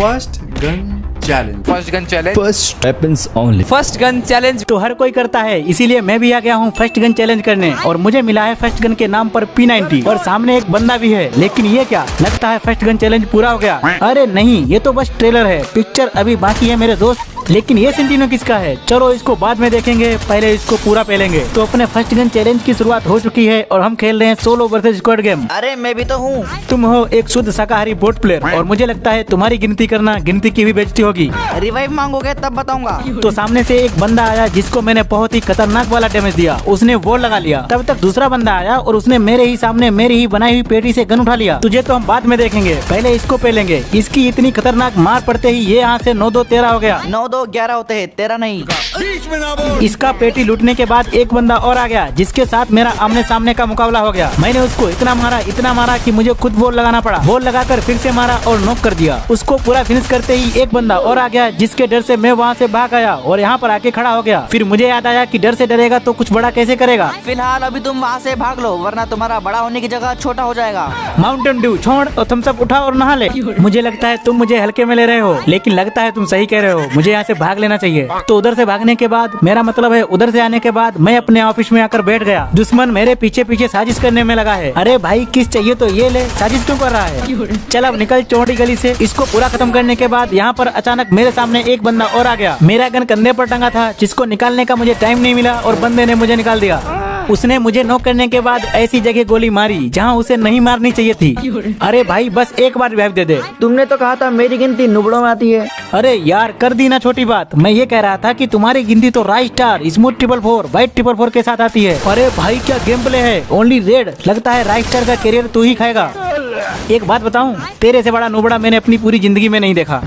First gun challenge. First gun challenge, first weapons only. First gun challenge तो हर कोई करता है, इसीलिए मैं भी आ गया हूँ फर्स्ट गन चैलेंज करने। और मुझे मिला है फर्स्ट गन के नाम पर P90 और सामने एक बंदा भी है। लेकिन ये क्या, लगता है फर्स्ट गन चैलेंज पूरा हो गया। अरे नहीं, ये तो बस ट्रेलर है, पिक्चर अभी बाकी है मेरे दोस्त। लेकिन ये सेंटिनो किसका है, चलो इसको बाद में देखेंगे, पहले इसको पूरा पेलेंगे। तो अपने फर्स्ट गन चैलेंज की शुरुआत हो चुकी है और हम खेल रहे हैं सोलो वर्सेस स्क्वाड गेम। अरे मैं भी तो हूँ। तुम हो एक शुद्ध शाकाहारी बोट प्लेयर और मुझे लगता है तुम्हारी गिनती करना गिनती की भी बेइज्जती होगी। रिवाइव मांगोगे तब बताऊंगा। तो सामने से एक बंदा आया जिसको मैंने बहुत ही खतरनाक वाला डैमेज दिया, उसने वॉल लगा लिया। तब तक दूसरा बंदा आया और उसने मेरे ही सामने मेरी ही बनाई हुई पेटी से गन उठा लिया। तुझे तो हम बाद में देखेंगे, पहले इसको पेलेंगे। इसकी इतनी खतरनाक मार पड़ते ही ये यहाँ से 9-2-13 हो गया। 9-2-11 होते हैं, 13 नहीं। इसका पेटी लूटने के बाद एक बंदा और आ गया जिसके साथ मेरा आमने सामने का मुकाबला हो गया। मैंने उसको इतना मारा कि मुझे खुद वॉल लगाना पड़ा। वॉल लगाकर फिर से मारा और नॉक कर दिया। उसको पूरा फिनिश करते ही एक बंदा और आ गया जिसके डर से मैं वहाँ से भाग आया और यहाँ पर आके खड़ा हो गया। फिर मुझे याद आया कि डर से डरेगा तो कुछ बड़ा कैसे करेगा। फिलहाल अभी तुम वहाँ से भाग लो, वरना तुम्हारा बड़ा होने की जगह छोटा हो जाएगा। माउंटेन ड्यू छोड़ और थम्स अप उठा और नहा ले। मुझे लगता है तुम मुझे हल्के में ले रहे हो, लेकिन लगता है तुम सही कह रहे हो, मुझे यहाँ से भाग लेना चाहिए। तो उधर से भागने के बाद, मेरा मतलब है उधर से आने के बाद, मैं अपने ऑफिस में आकर बैठ गया। दुश्मन मेरे पीछे पीछे साजिश करने में लगा है। अरे भाई किस चाहिए तो ये ले, साजिश क्यों कर रहा है। चल अब निकल चौड़ी गली से। इसको पूरा खत्म करने के बाद यहाँ पर अचानक मेरे सामने एक बंदा और आ गया। मेरा गन कंधे पर टंगा था जिसको निकालने का मुझे टाइम नहीं मिला और बंदे ने मुझे निकाल दिया। उसने मुझे नॉक करने के बाद ऐसी जगह गोली मारी जहाँ उसे नहीं मारनी चाहिए थी। अरे भाई बस एक बार रिवाइव दे दे। तुमने तो कहा था मेरी गिनती नुबड़ों में आती है। अरे यार कर दी ना छोटी बात। मैं ये कह रहा था कि तुम्हारी गिनती तो राइट स्टार, स्मूथ 444, व्हाइट 444 के साथ आती है। अरे भाई क्या गेम प्ले है, ओनली रेड। लगता है राइट स्टार का करियर तू ही खाएगा। एक बात बताऊं, तेरे से बड़ा नुबड़ा मैंने अपनी पूरी जिंदगी में नहीं देखा।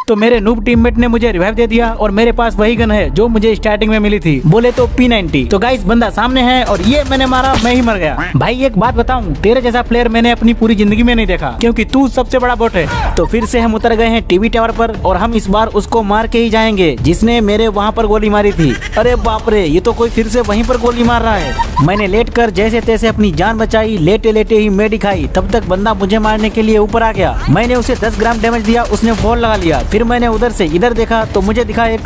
तो मेरे नूब टीममेट ने मुझे रिवाइव दे दिया और मेरे पास वही गन है जो मुझे स्टार्टिंग में मिली थी, बोले तो P90। तो गाइस बंदा सामने है और ये मैंने मारा, मैं ही मर गया। भाई एक बात बताऊं, तेरे जैसा प्लेयर मैंने अपनी पूरी जिंदगी में नहीं देखा, क्योंकि तू सबसे बड़ा बोट है। तो फिर से हम उतर गए हैं टीवी टावर पर और हम इस बार उसको मार के ही जाएंगे जिसने मेरे वहाँ पर गोली मारी थी। अरे बाप रे, ये तो कोई फिर से वहीं पर गोली मार रहा है। मैंने लेट कर जैसे तैसे अपनी जान बचाई, लेटे लेटे ही मेडी खाई। तब तक बंदा मुझे मारने के लिए ऊपर आ गया। मैंने उसे 10 ग्राम डैमेज दिया, उसने वॉल लगा लिया। फिर मैंने उधर से इधर देखा तो मुझे दिखा एक,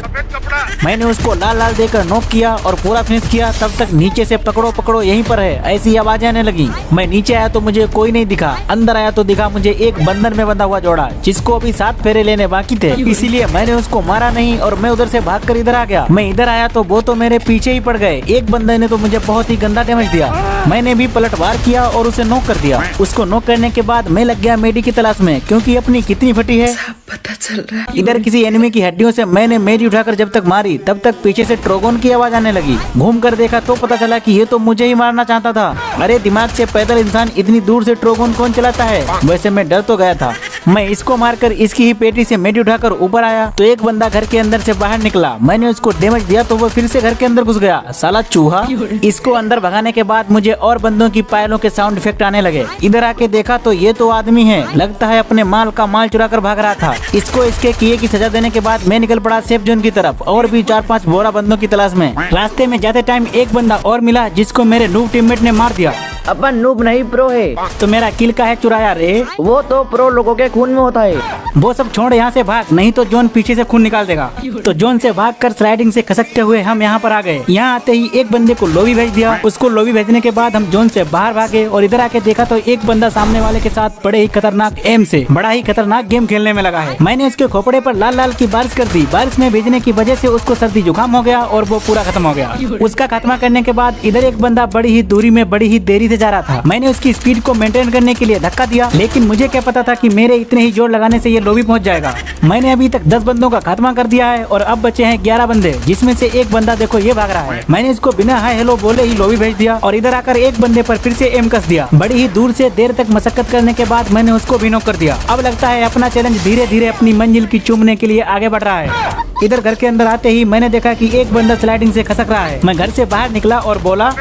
मैंने उसको लाल लाल देकर नॉक किया और पूरा फिनिश किया। तब तक नीचे से पकड़ो पकड़ो यहीं पर है ऐसी आवाजें आने लगी। मैं नीचे आया तो मुझे कोई नहीं दिखा, अंदर आया तो दिखा मुझे एक बंधन में बंधा हुआ जोड़ा जिसको अभी 7 फेरे लेने बाकी थे। इसीलिए मैंने उसको मारा नहीं और मैं उधर से भागकर इधर आ गया। मैं इधर आया तो वो तो मेरे पीछे ही पड़ गए। एक बंदे ने तो मुझे बहुत ही गंदा डैमेज दिया। मैंने भी पलटवार किया और उसे नॉक कर दिया। उसको नॉक करने के बाद मैं लग गया मेडी की तलाश में, क्योंकि अपनी कितनी फटी है पता चल रहा है। इधर किसी एनिमी की हड्डियों से मैंने मेडी उठाकर जब तक मारी तब तक पीछे से ट्रोगोन की आवाज आने लगी। घूम कर देखा तो पता चला कि ये तो मुझे ही मारना चाहता था। अरे दिमाग से पैदल इंसान इतनी दूर से ट्रोगोन कौन चलाता है। वैसे मैं डर तो गया था। मैं इसको मारकर इसकी ही पेटी से मेडी उठाकर ऊपर आया तो एक बंदा घर के अंदर से बाहर निकला। मैंने उसको डैमेज दिया तो वो फिर से घर के अंदर घुस गया, साला चूहा। इसको अंदर भगाने के बाद मुझे और बंदों की पायलों के साउंड इफेक्ट आने लगे। इधर आके देखा तो ये तो आदमी है, लगता है अपने माल का माल चुरा कर भाग रहा था। इसको इसके किए की सजा देने के बाद मैं निकल पड़ा सेफ जोन की तरफ और भी 4-5 बोरा बंदों की तलाश में। रास्ते में जाते टाइम एक बंदा और मिला जिसको मेरे नूब टीममेट ने मार दिया। अपन नूब नहीं प्रो है। तो मेरा किल का है चुराया रे, वो तो प्रो लोगों के खून में होता है। वो सब छोड़ यहाँ से भाग, नहीं तो जोन पीछे से खून निकाल देगा। तो जोन से भागकर स्लाइडिंग से खसकते हुए हम यहाँ पर आ गए। यहाँ आते ही एक बंदे को लॉबी भेज दिया। उसको लॉबी भेजने के बाद हम जोन से बाहर भागे और इधर आके देखा तो एक बंदा सामने वाले के साथ बड़े ही खतरनाक एम से बड़ा ही खतरनाक गेम खेलने में लगा है। मैंने उसके खोपड़े पर लाल लाल की बारिश कर दी। बारिश में भेजने की वजह से उसको सर्दी जुकाम हो गया और वो पूरा खत्म हो गया। उसका खात्मा करने के बाद इधर एक बंदा बड़ी ही दूरी में बड़ी ही देरी से जा रहा था। मैंने उसकी स्पीड को मेंटेन करने के लिए धक्का दिया, लेकिन मुझे क्या पता था कि मेरे इतने ही जोर लगाने से ये लॉबी पहुंच जाएगा। मैंने अभी तक 10 बंदों का खात्मा कर दिया है और अब बचे हैं 11 बंदे, जिसमें से एक बंदा देखो ये भाग रहा है। मैंने इसको बिना हाय हेलो बोले ही लॉबी भेज दिया और इधर आकर एक बंदे पर फिर से एम कस दिया। बड़ी ही दूर से देर तक मशक्कत करने के बाद मैंने उसको भी नॉक कर दिया। अब लगता है अपना चैलेंज धीरे धीरे अपनी मंजिल की चूमने के लिए आगे बढ़ रहा है। इधर घर के अंदर आते ही मैंने देखा कि एक बंदा स्लाइडिंग से खसक रहा है। मैं घर से बाहर निकला और बोला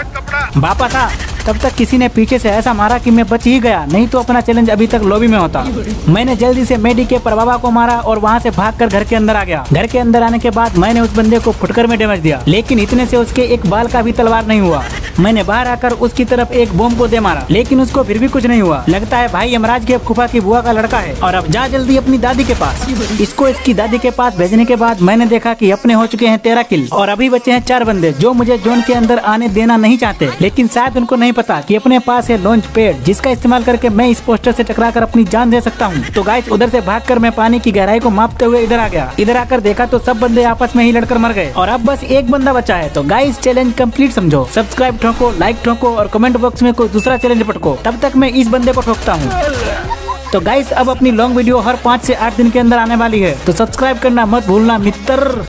वापस आ। तब तक किसी ने पीछे से ऐसा मारा कि मैं बच ही गया, नहीं तो अपना चैलेंज अभी तक लॉबी में होता। मैंने जल्दी से मेडी के प्रभावा को मारा और वहाँ से भागकर घर के अंदर आ गया। घर के अंदर आने के बाद मैंने उस बंदे को फुटकर में डैमेज दिया, लेकिन इतने से उसके एक बाल का भी तलवार नहीं हुआ। मैंने बाहर आकर उसकी तरफ एक बॉम्ब को दे मारा, लेकिन उसको फिर भी कुछ नहीं हुआ। लगता है भाई यमराज के फूफा की बुआ का लड़का है। और अब जा जल्दी अपनी दादी के पास। इसको इसकी दादी के पास भेजने के बाद मैंने देखा कि अपने हो चुके हैं 13 किल और अभी बचे हैं 4 बंदे जो मुझे जोन के अंदर आने देना नहीं चाहते। लेकिन शायद उनको नहीं पता कि अपने पास है लॉन्च पैड, जिसका इस्तेमाल करके मैं इस पोस्टर से टकराकर अपनी जान दे सकता हूँ। तो गाइस उधर से भागकर मैं पानी की गहराई को मापते हुए इधर आ गया। इधर आकर देखा तो सब बंदे आपस में ही लड़कर मर गए और अब बस एक बंदा बचा है। तो गाइस चैलेंज कंप्लीट समझो, सब्सक्राइब ठोको, लाइक ठोको और कमेंट बॉक्स में कोई दूसरा चैलेंज पटको। तब तक मैं इस बंदे को ठोकता हूँ। तो गाइस अब अपनी लॉन्ग वीडियो हर 5 से 8 दिन के अंदर आने वाली है, तो सब्सक्राइब करना मत भूलना मित्र।